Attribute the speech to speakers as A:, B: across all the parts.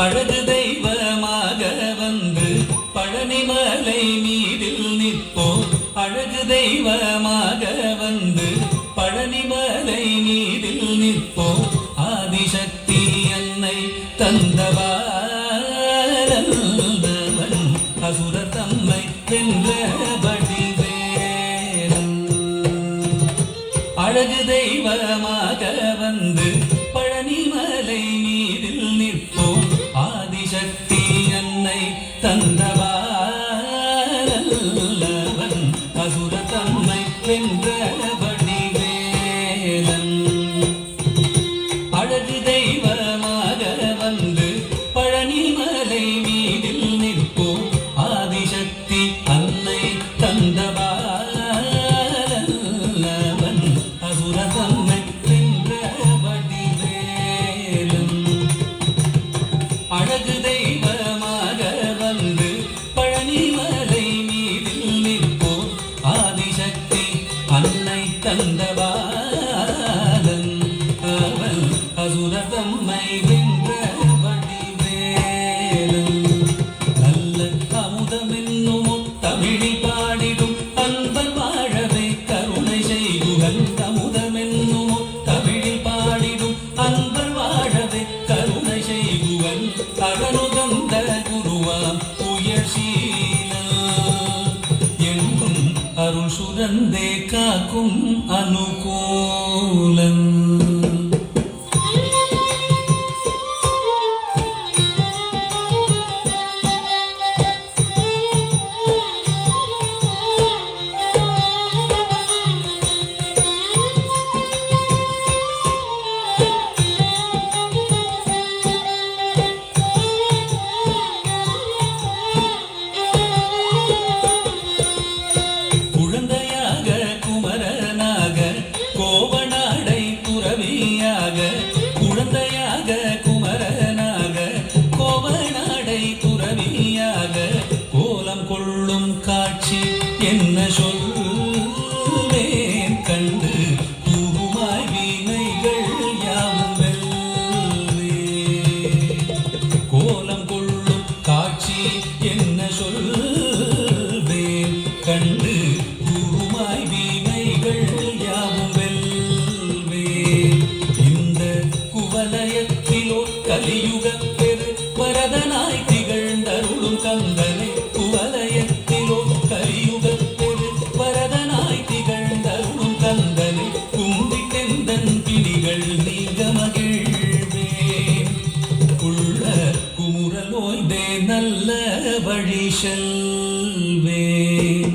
A: அழகு தெய்வமாக வந்து பழனிமலை மீதில் நிற்போம். அழகு தெய்வமாக வந்து பழனிமலை மீதில் நிற்போம். ஆதிசக்தி அன்னை தந்தவாரந்தவன் அசுர தம்மை வென்றபடி வேலன். அழகு தெய்வமாக வந்து பழனிமலை மீதில் நிற்போம். ஆதிசக்தி அன்னை தந்தவாரல்லவன் அசுர தம்மை வென்றபடி வேலன். அழகு தெய்வமாக வந்து பழனிமலை மீதில் நிற்போம். ஆதிசக்தி அன்னை தந்தவாரல்லவன் அசுர தம்மை வென்றபடி வேலன். அழகு தெய்வமாக வந்து பழனிமலை மீதில் நிற்போம். ஆதிசக்தி அன்னை தந்தவாரன் அவன் அசுர தம்மை வென்றபடி வேலன். நல்ல அமுதமென்னும் தமிழில் பாடிடும் அன்பர் வாழவே கருணை செய்குகன். அமுதமென்னும் தமிழில் பாடிடும் அன்பர் வாழவே கருணை செய்குவன். அகனுகந்த குருவாம் உயர்சீலன் எங்கும் அருள் சுரந்தே காக்கும் அனுகூலன். குழந்தையாக குமரனாக கோவனாடை துறவியாக. குழந்தையாக குமரனாக கோவனாடை துறவியாக. கோலம் கொள்ளும் காட்சி என்ன சொல்வேன் கண்டு கூறுமாய் வினைகள் யாவும் வெல்வே. கோலம் கொள்ளும் காட்சி என்ன சொல்வேன் கண்டு கூறுமாய் வினைகள் யாவும் வெல்வே. இந்த குவலயத்திலோ கலியுக பெரு வரதனாய் திகழ்ந்தருளும் கந்தனை. குவலயத்திலோ கலியுக பெரு வரதனாய் திகழ்ந்தருளும் கந்தனை. கும்பிட்டெந்தன் பிணிகள் நீங்க மகிழ்வேன். உள்ள குமுறலோய்ந்தே நல்ல வழி செல்வேன்.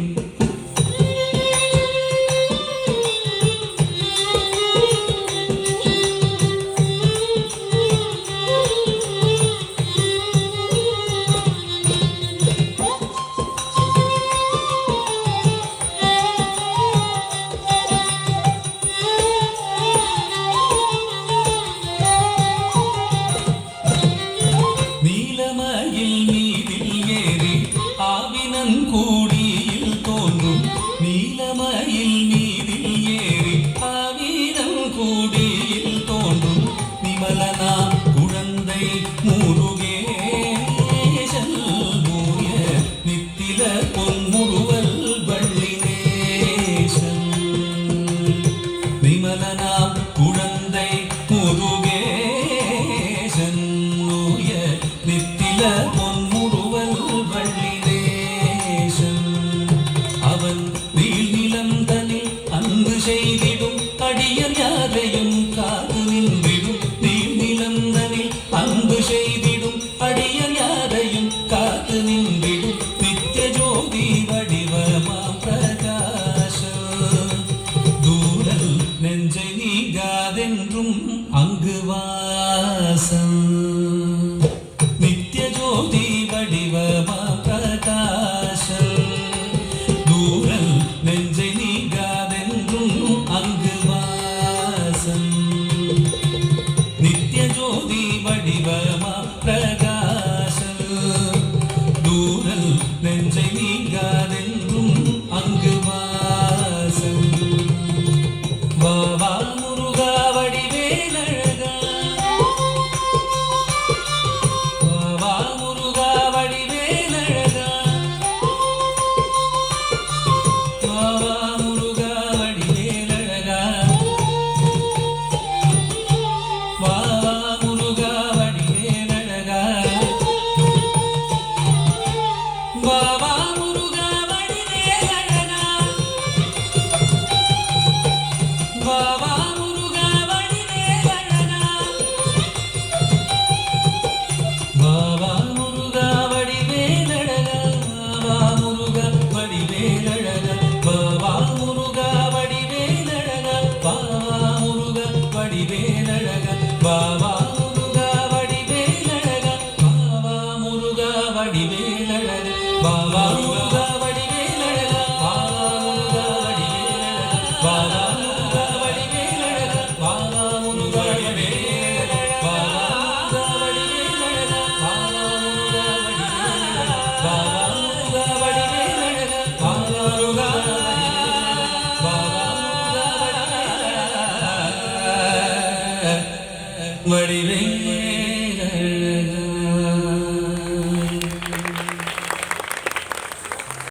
A: நீலமயில் மீதில் ஏறி ஆவினன் கூடியில் தோன்றும். நீலமயில் மீதில் ஏறி ஆவினன் கூடியில் தோன்றும். நிமலனா குழந்தை முருகேசன் மூய நித்தில பொன்முருவல் வள்ளி நேசன். நிமலனா குழந்தை முருகேசன் மூய நித்தில பொன்முருவல் வள்ளி நேசன். அவன் நீள்நிலம் தனில் அன்பு செய்திடும் அடியர் யாரையும் காது நின்றிடும். நீள்நிலம் தனில் அன்பு செய்திடும் அடியர் யாரையும் காது நின்றிடும். நித்திய ஜோதி வடி வடிவை